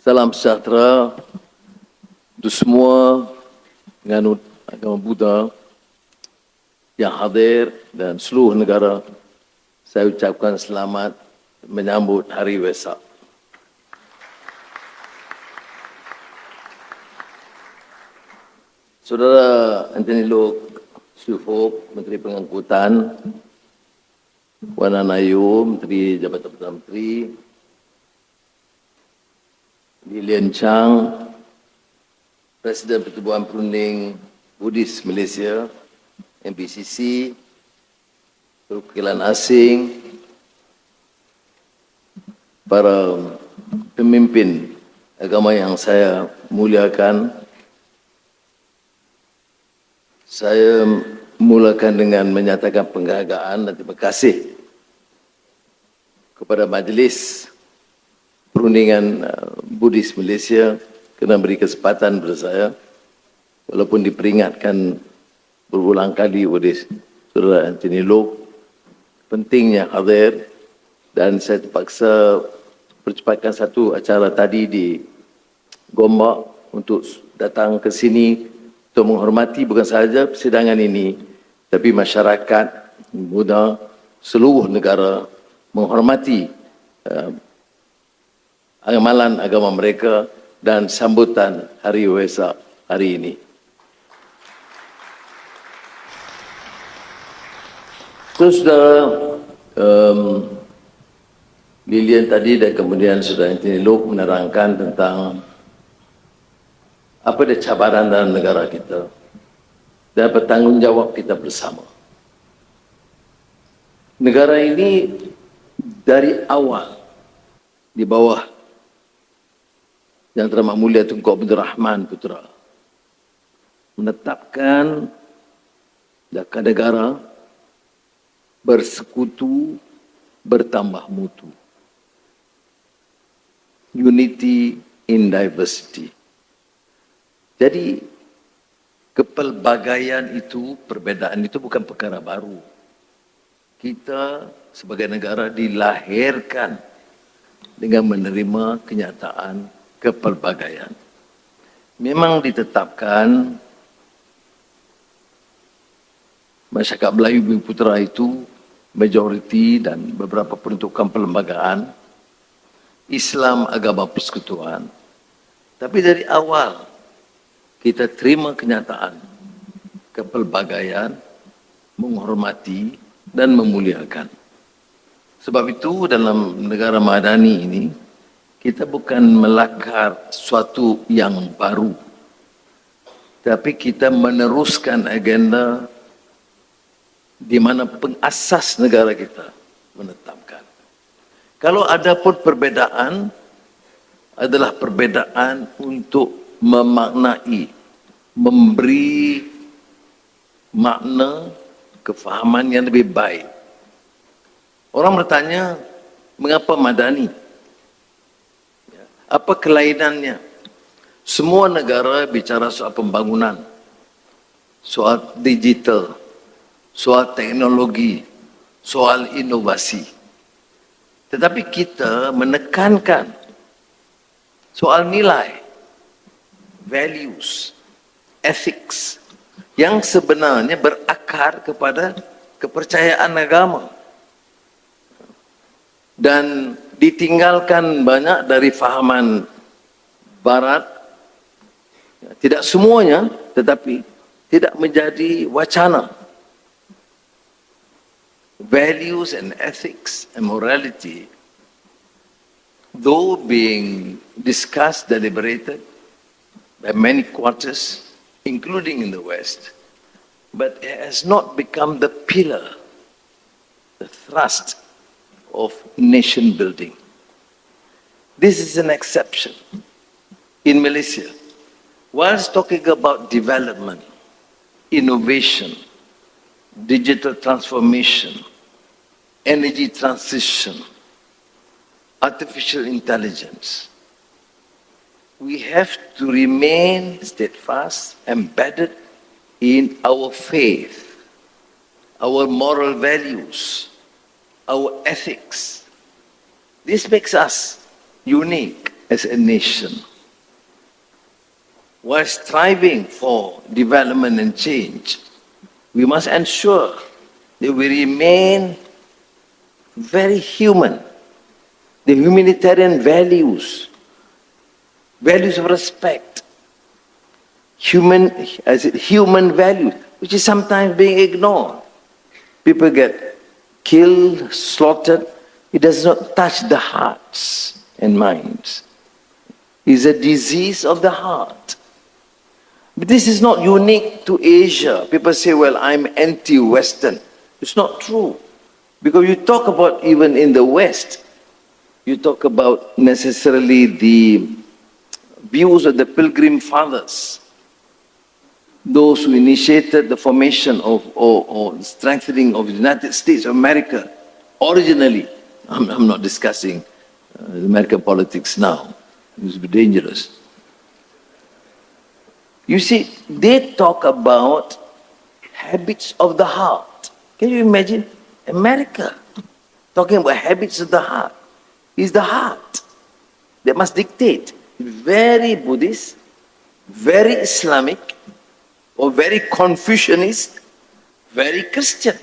Salam sejahtera untuk semua penganut agama Buddha yang hadir dan seluruh negara. Saya ucapkan selamat menyambut Hari Wesak. Saudara Anthony Loke Suhop, Menteri Pengangkutan, Wan Anayu, Menteri Jabatan Perdana Menteri, Lilian Chang, Presiden Pertubuhan Perunding Buddhis Malaysia, MPCC, perwakilan asing, para pemimpin agama yang saya muliakan. Saya mulakan dengan menyatakan penghargaan dan terima kasih kepada Majlis Perundingan Buddhis Malaysia kerana beri kesempatan kepada saya, walaupun diperingatkan berulang kali oleh Saudara Anthony Loke pentingnya hadir, dan saya terpaksa percepatkan satu acara tadi di Gombak untuk datang ke sini untuk menghormati bukan sahaja persidangan ini, tapi masyarakat Buddha seluruh negara menghormati amalan agama mereka dan sambutan Hari Wesak hari ini. Terus Lilian tadi dan kemudian Saudara Anthony Loke menerangkan tentang apa dia cabaran dalam negara kita dan bertanggungjawab kita bersama. Negara ini dari awal di bawah Yang Teramat Mulia Tunku Abdul Rahman Putra menetapkan negara bersekutu, bertambah mutu. Unity in diversity. Jadi kepelbagaian itu, perbedaan itu bukan perkara baru. Kita sebagai negara dilahirkan dengan menerima kenyataan kepelbagaian. Memang ditetapkan masyarakat Melayu Bumi Putera itu majoriti dan beberapa peruntukan perlembagaan Islam agama persekutuan. Tapi dari awal kita terima kenyataan kepelbagaian, menghormati dan memuliakan. Sebab itu dalam negara madani ini kita bukan melakar sesuatu yang baru, tapi kita meneruskan agenda di mana pengasas negara kita menetapkan. Kalau ada pun perbedaan, adalah perbedaan untuk memaknai, memberi makna, kefahaman yang lebih baik. Orang bertanya, mengapa madani? Apa kelainannya? Semua negara bicara soal pembangunan, soal digital, soal teknologi, soal inovasi. Tetapi kita menekankan soal nilai, values, ethics, yang sebenarnya berakar kepada kepercayaan agama. Dan ditinggalkan banyak dari fahaman Barat, tidak semuanya, tetapi tidak menjadi wacana. Values and ethics and morality, though being discussed, deliberated by many quarters, including in the West, but it has not become the pillar, the thrust of nation building. This is an exception. In Malaysia, whilst talking about development, innovation, digital transformation, energy transition, artificial intelligence, we have to remain steadfast, embedded in our faith, our moral values, our ethics. This makes us unique as a nation, while striving for development and change, we must ensure that we remain very human. The humanitarian values of respect, human values, which is sometimes being ignored. People get killed, slaughtered. It does not touch the hearts and minds. It's a disease of the heart. But this is not unique to Asia. People say, well, I'm anti-Western. It's not true. Because you talk about even in the West, you talk about necessarily the views of the Pilgrim Fathers, those who initiated the formation of or strengthening of the United States of America originally. I'm not discussing American politics now. It would be dangerous. You see, they talk about habits of the heart. Can you imagine America talking about habits of the heart? It's the heart that must dictate. Very Buddhist, very Islamic, or very Confucianist, very Christian.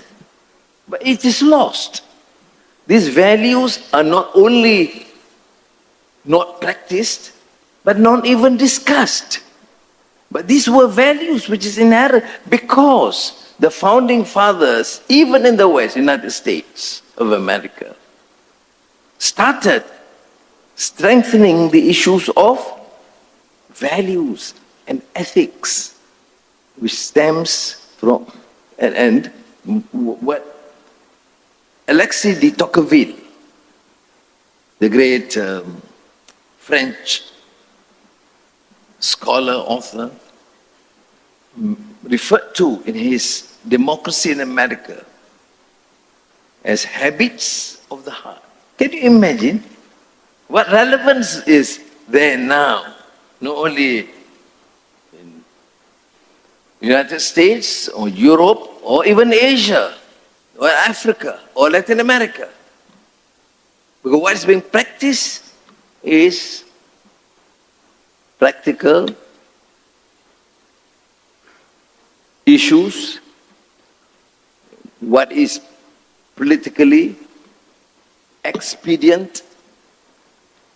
But it is lost. These values are not only not practiced, but not even discussed. But these were values which is inherent because the founding fathers, even in the West, United States of America, started strengthening the issues of values and ethics, which stems from, and what Alexis de Tocqueville, the great French scholar, author, referred to in his Democracy in America as habits of the heart. Can you imagine what relevance is there now, not only in the United States or Europe or even Asia or Africa or Latin America? Because what is being practiced is practical issues, what is politically expedient,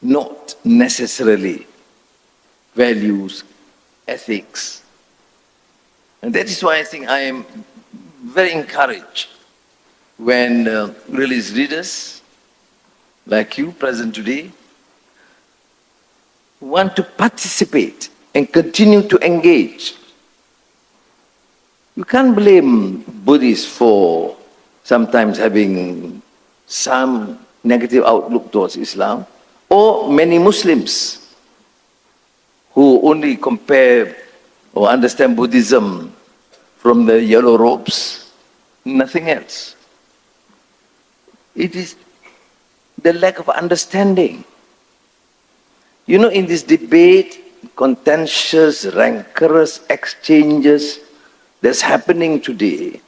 not necessarily values, ethics. And that is why I think I am very encouraged when religious leaders like you present today want to participate and continue to engage. You can't blame Buddhists for sometimes having some negative outlook towards Islam, or many Muslims who only compare or understand Buddhism from the yellow robes, nothing else. It is the lack of understanding. You know, in this debate, contentious, rancorous exchanges that's happening today,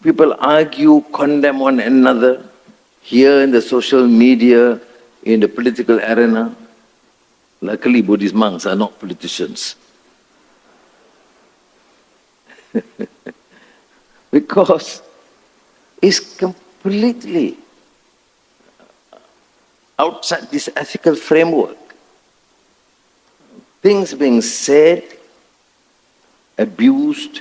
people argue, condemn one another here in the social media, in the political arena. Luckily, Buddhist monks are not politicians. Because it's completely outside this ethical framework. Things being said, abused,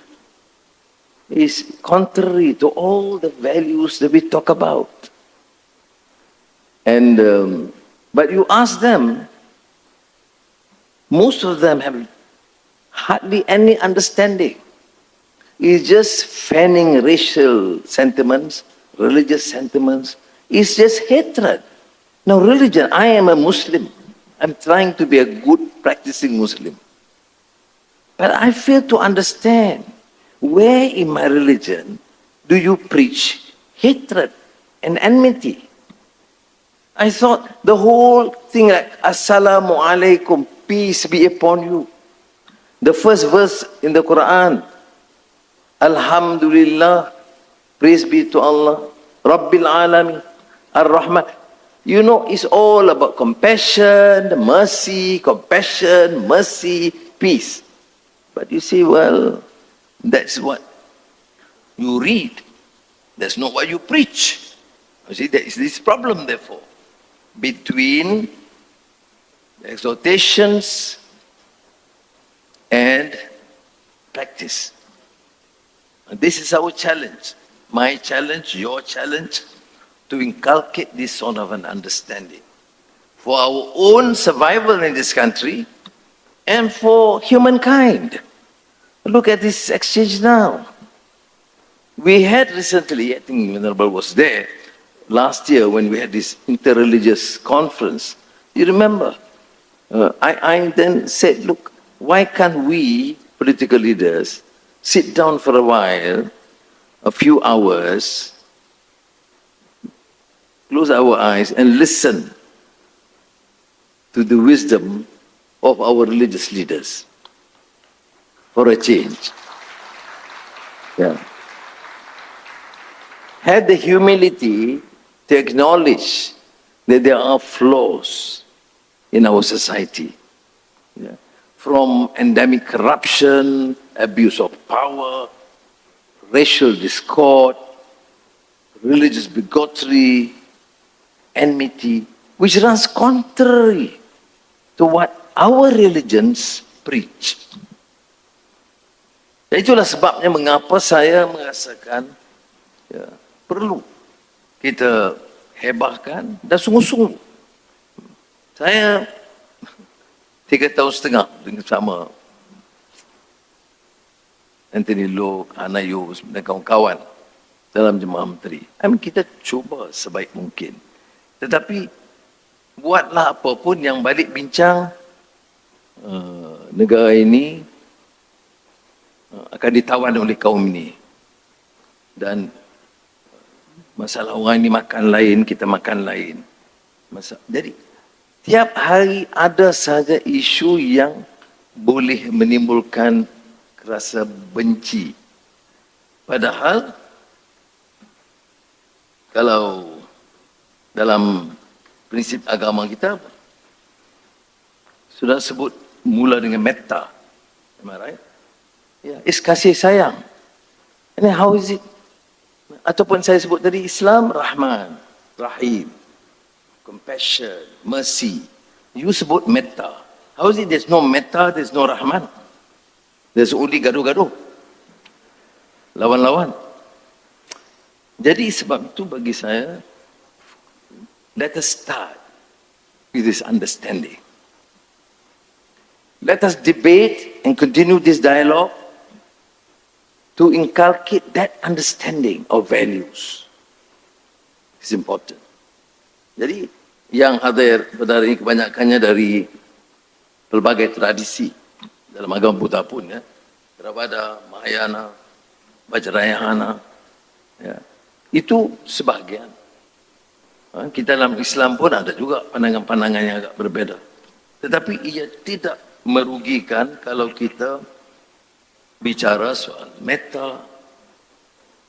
is contrary to all the values that we talk about. And but you ask them, most of them have hardly any understanding. It's just fanning racial sentiments, religious sentiments. It's just hatred. Now religion, I am a Muslim. I'm trying to be a good practicing Muslim. But I fail to understand, where in my religion do you preach hatred and enmity? I thought the whole thing like, Assalamu alaikum, peace be upon you. The first verse in the Quran, Alhamdulillah, praise be to Allah, Rabbil Alamin, Ar-Rahman. You know, it's all about compassion, mercy, peace. But you see, well, that's what you read. That's not what you preach. You see, there is this problem, therefore, between the exhortations and practice. And this is our challenge. My challenge, your challenge, to inculcate this sort of an understanding for our own survival in this country and for humankind. Look at this exchange now. We had recently, I think Venerable was there, last year when we had this interreligious conference. You remember? I then said, look, why can't we, political leaders, sit down for a while, a few hours, close our eyes and listen to the wisdom of our religious leaders for a change. Yeah. Had the humility to acknowledge that there are flaws in our society. Yeah. From endemic corruption, abuse of power, racial discord, religious bigotry, enmity, which runs contrary to what our religions preach. Dan itulah sebabnya mengapa saya merasakan ya, perlu kita hebahkan dan sungguh-sungguh. Saya 3 tahun setengah dengan sama Anthony Loh, Hana Yus dan kawan-kawan dalam Jemaah Menteri. Kita cuba sebaik mungkin. Tetapi buatlah apapun yang balik bincang negara ini akan ditawan oleh kaum ini. Dan masalah orang ini makan lain, kita makan lain. Jadi tiap hari ada saja isu yang boleh menimbulkan rasa benci. Padahal kalau dalam prinsip agama kita sudah sebut mula dengan metta. Am I right? Yeah, it's kasih sayang. And how is it? Ataupun saya sebut tadi Islam, Rahman, Rahim, compassion, mercy. You sebut metta. How is it there's no metta, there's no Rahman? There's only gaduh-gaduh. Lawan-lawan. Jadi sebab itu bagi saya, let us start with this understanding. Let us debate and continue this dialogue to inculcate that understanding of values. It's important. Jadi yang hadir pada hari ini kebanyakannya dari pelbagai tradisi dalam agama Buddha pun, ya, Theravada, Mahayana, Vajrayana, ya, itu sebahagian. Kita dalam Islam pun ada juga pandangan-pandangan yang agak berbeza. Tetapi ia tidak merugikan kalau kita bicara soal metta.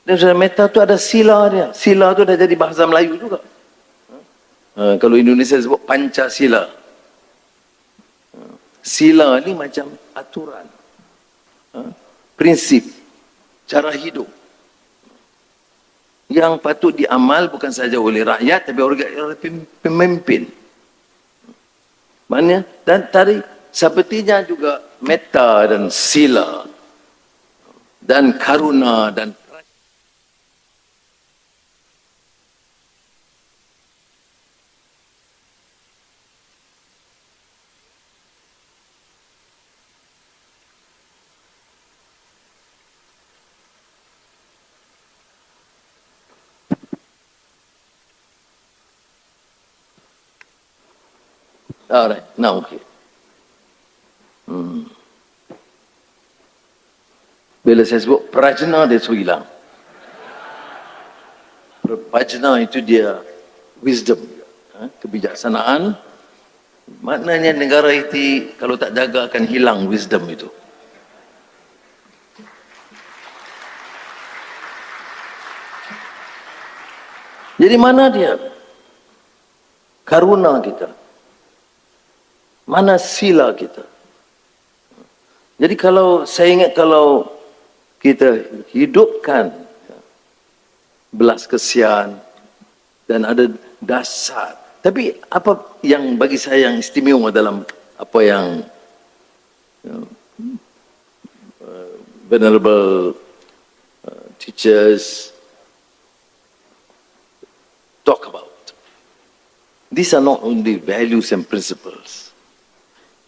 Dan soal metta itu ada sila dia. Sila itu dah jadi bahasa Melayu juga. Kalau Indonesia sebut Pancasila. Sila ni macam aturan, prinsip, cara hidup yang patut diamal bukan saja oleh rakyat tapi oleh pemimpin. Maknanya, dan tadi sepertinya juga metta dan sila dan karuna dan alright, now okay. Bila saya sebut prajna, dia suruh hilang. Prajna itu dia wisdom, kebijaksanaan. Maknanya negara itu kalau tak jaga akan hilang wisdom itu. Jadi mana dia? karuna kita? Mana sila kita? Jadi kalau saya ingat, kalau kita hidupkan belas kasihan dan ada dasar. Tapi apa yang bagi saya yang istimewa dalam apa yang venerable teachers talk about. These are not only values and principles.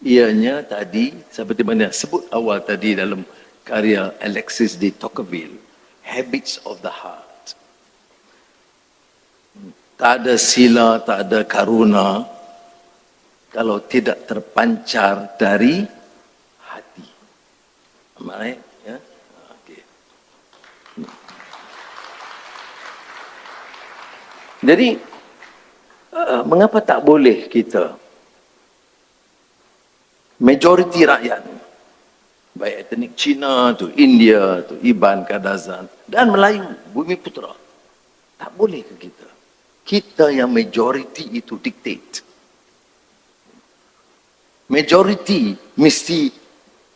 Ianya tadi, seperti mana sebut awal tadi dalam karya Alexis de Tocqueville, Habits of the Heart. Tak ada sila, tak ada karuna kalau tidak terpancar dari hati. Baik, ya. Okay. Jadi, mengapa tak boleh kita, majoriti rakyat, baik etnik Cina, tu India, tu Iban, Kadazan, dan Melayu, Bumi Putra, tak boleh ke kita? Kita yang majoriti itu dictate. Majoriti mesti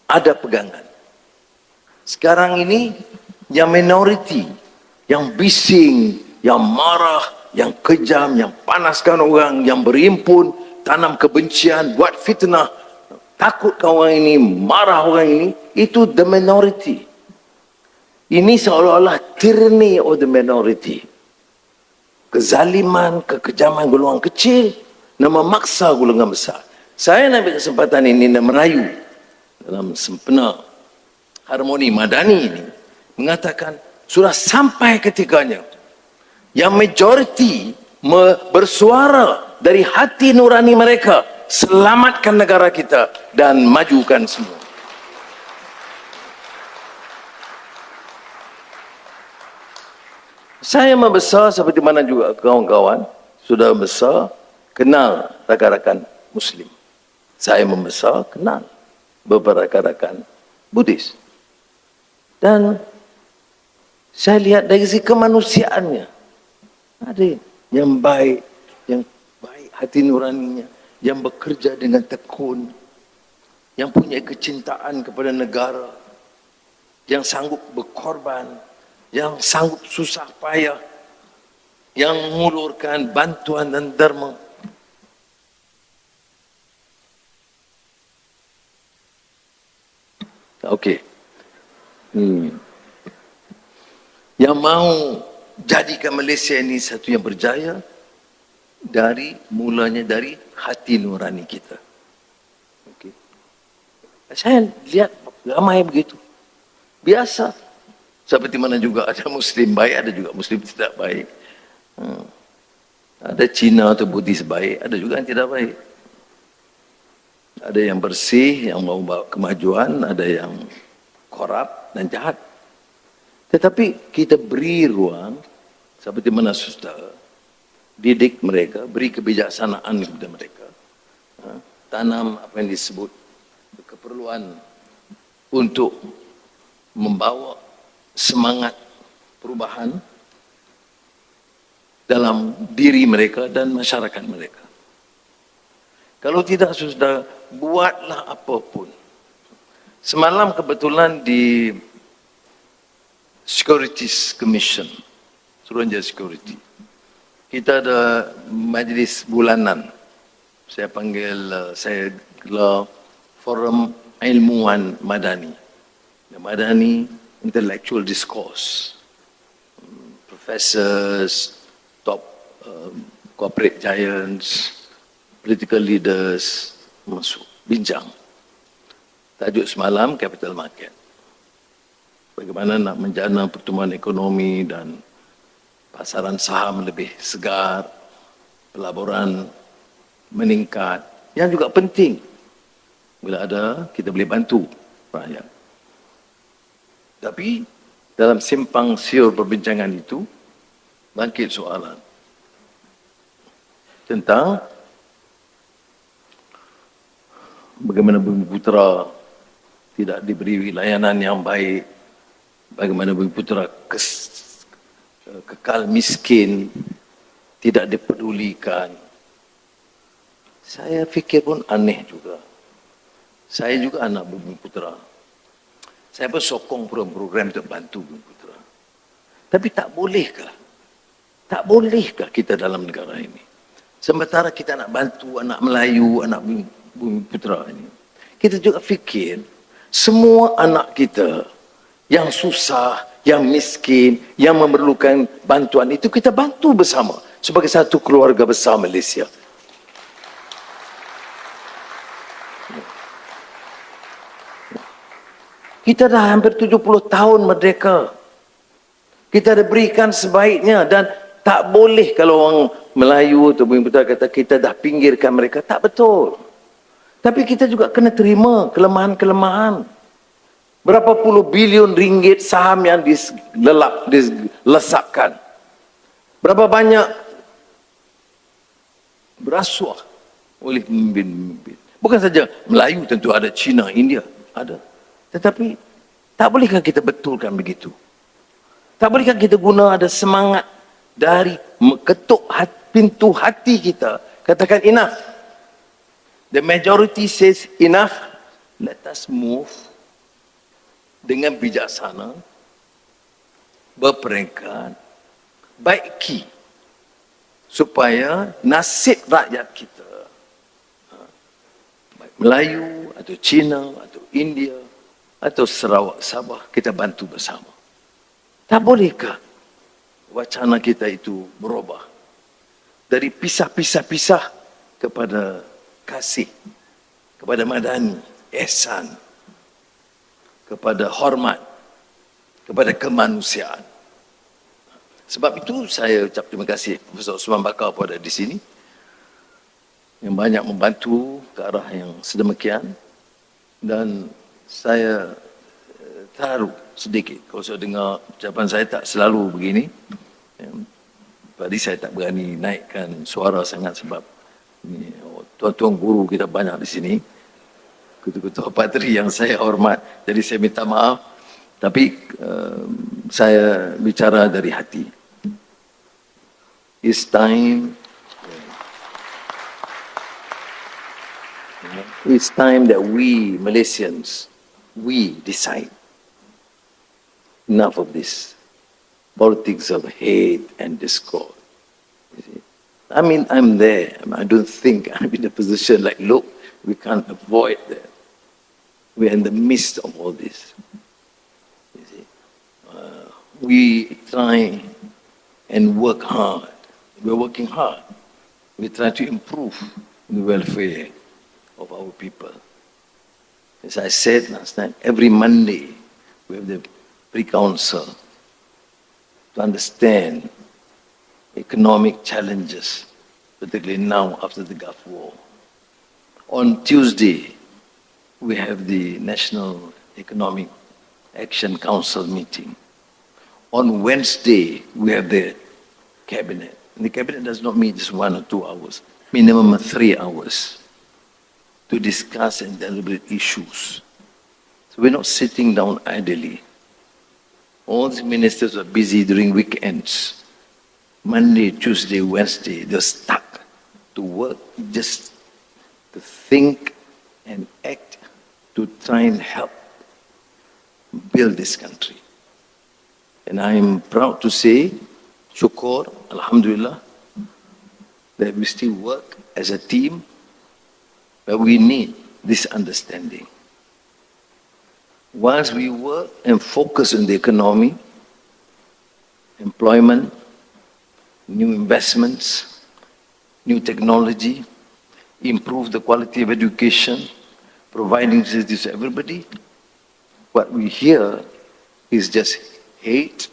ada pegangan. Sekarang ini, yang minoriti, yang bising, yang marah, yang kejam, yang panaskan orang, yang berhimpun, tanam kebencian, buat fitnah, takutkan orang ini, marah orang ini, itu the minority. Ini seolah-olah tyranny of the minority. Kezaliman, kekejaman golongan kecil dan memaksa golongan besar. Saya nak ambil kesempatan ini dan merayu dalam sempena harmoni madani ini, mengatakan sudah sampai ketikanya yang majoriti bersuara dari hati nurani mereka, selamatkan negara kita dan majukan semua. Saya membesar seperti mana juga kawan-kawan sudah besar kenal rakan-rakan Muslim. Saya membesar kenal beberapa rakan-rakan Buddhis. Dan saya lihat dari segi kemanusiaannya, ada yang baik hati nuraninya, yang bekerja dengan tekun, yang punya kecintaan kepada negara, yang sanggup berkorban, yang sanggup susah payah, yang mengulurkan bantuan dan derma. Okey. Yang mau jadikan Malaysia ini satu yang berjaya, mulanya dari hati nurani kita. Okay. Saya lihat ramai begitu. Biasa. Seperti mana juga ada Muslim baik, ada juga Muslim tidak baik. Ada Cina atau Buddhis baik, ada juga yang tidak baik. Ada yang bersih, yang mau bawa kemajuan, ada yang korup dan jahat. Tetapi kita beri ruang, seperti mana sudah didik mereka, beri kebijaksanaan kepada mereka. Tanam apa yang disebut keperluan untuk membawa semangat perubahan dalam diri mereka dan masyarakat mereka. Kalau tidak, sudah buatlah apapun. Semalam kebetulan di Securities Commission, Suruhanjaya Security, kita ada majlis bulanan. Saya panggil, saya gelar Forum Ilmuwan Madani. Madani Intellectual Discourse. Professors, top corporate giants, political leaders masuk bincang. Tajuk semalam Capital Market. Bagaimana nak menjana pertumbuhan ekonomi dan pasaran saham lebih segar, pelaburan meningkat. Yang juga penting, bila ada, kita boleh bantu rakyat. Tapi dalam simpang siur perbincangan itu, bangkit soalan tentang bagaimana Bumi Putra tidak diberi layanan yang baik, bagaimana Bumi Putra kekal miskin, tidak dipedulikan. Saya fikir pun aneh juga. Saya juga anak Bumiputera. Saya pun sokong program untuk bantu Bumiputera. Tapi tak bolehkah? Tak bolehkah kita dalam negara ini? Sementara kita nak bantu anak Melayu, anak Bumiputera ini. Kita juga fikir semua anak kita yang susah, yang miskin, yang memerlukan bantuan itu kita bantu bersama sebagai satu keluarga besar Malaysia. Kita dah hampir 70 tahun merdeka. Kita dah berikan sebaiknya dan tak boleh kalau orang Melayu atau Bumiputera kata kita dah pinggirkan mereka. Tak betul. Tapi kita juga kena terima kelemahan-kelemahan. Berapa puluh bilion ringgit saham yang dilesakkan. Berapa banyak berasuah oleh pemimpin-pemimpin. Bukan saja Melayu, tentu ada Cina, India, ada. Tetapi tak bolehkah kita betulkan begitu? Tak bolehkah kita guna ada semangat dari mengetuk pintu hati kita. Katakan enough. The majority says enough. Let us move dengan bijaksana, berperingkat, baiki supaya nasib rakyat kita, baik Melayu atau Cina atau India atau Sarawak, Sabah, kita bantu bersama. Tak bolehkah wacana kita itu berubah dari pisah-pisah-pisah kepada kasih, kepada madani, ihsan, kepada hormat, kepada kemanusiaan. Sebab itu saya ucap terima kasih Profesor Osman Bakar pada di sini yang banyak membantu ke arah yang sedemikian, dan saya terharu sedikit kalau saya dengar ucapan saya tak selalu begini. Tadi saya tak berani naikkan suara sangat sebab tuan-tuan guru kita banyak di sini, ketua-ketua patri yang saya hormat, jadi saya minta maaf, tapi saya bicara dari hati. It's time that we Malaysians, we decide. Enough of this politics of hate and discord. I mean, I'm there. I don't think I'm in a position like, look, we can't avoid that. We're in the midst of all this. You see, we try and work hard. We're working hard. We try to improve the welfare of our people. As I said last night, every Monday we have the pre-council to understand economic challenges, particularly now after the Gulf War. On Tuesday, we have the National Economic Action Council meeting. On Wednesday, we have the Cabinet. And the Cabinet does not meet just 1 or 2 hours, minimum of 3 hours, to discuss and deliberate issues. So we're not sitting down idly. All the ministers are busy during weekends. Monday, Tuesday, Wednesday, they're stuck to work, just to think and act to try and help build this country. And I'm proud to say, Shukr, Alhamdulillah, that we still work as a team, but we need this understanding. Once we work and focus on the economy, employment, new investments, new technology, improve the quality of education, providing this to everybody, what we hear is just hate,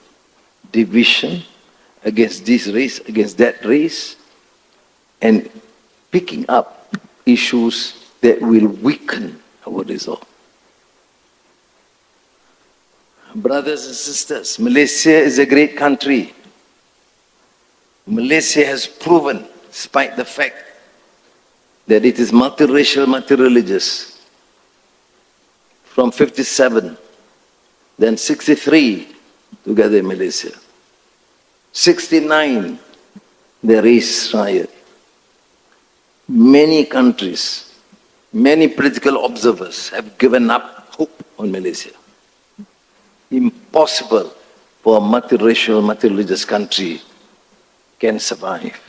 division against this race, against that race, and picking up issues that will weaken our resolve. Brothers and sisters, Malaysia is a great country. Malaysia has proven, despite the fact that it is multiracial, multireligious, from 57, then 63 together in Malaysia, 69 the race riot. many countries, many political observers have given up hope on Malaysia. Impossible for a multiracial, multireligious country can survive,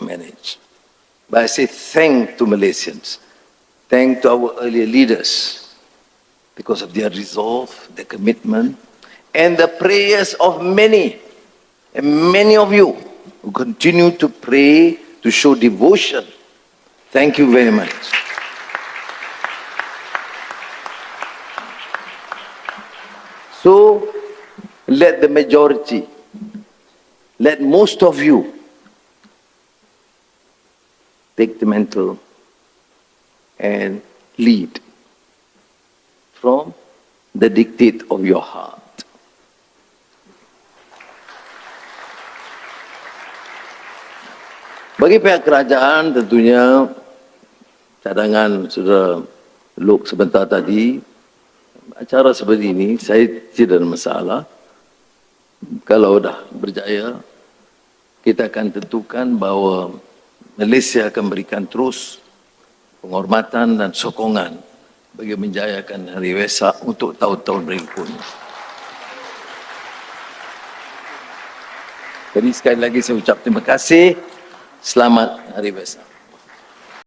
manage. But I say thank to Malaysians, thank to our earlier leaders, because of their resolve, their commitment, and the prayers of many, and many of you who continue to pray, to show devotion. Thank you very much. So, let the majority, let most of you take the mantle and lead from the dictate of your heart. Bagi pihak kerajaan, tentunya cadangan Saudara Lok sebentar tadi, acara seperti ini saya tidak ada masalah. Kalau dah berjaya, kita akan tentukan bahawa Malaysia akan berikan terus penghormatan dan sokongan bagi menjayakan Hari Wesak untuk tahun-tahun berikutnya. Jadi sekali lagi saya ucap terima kasih. Selamat Hari Wesak.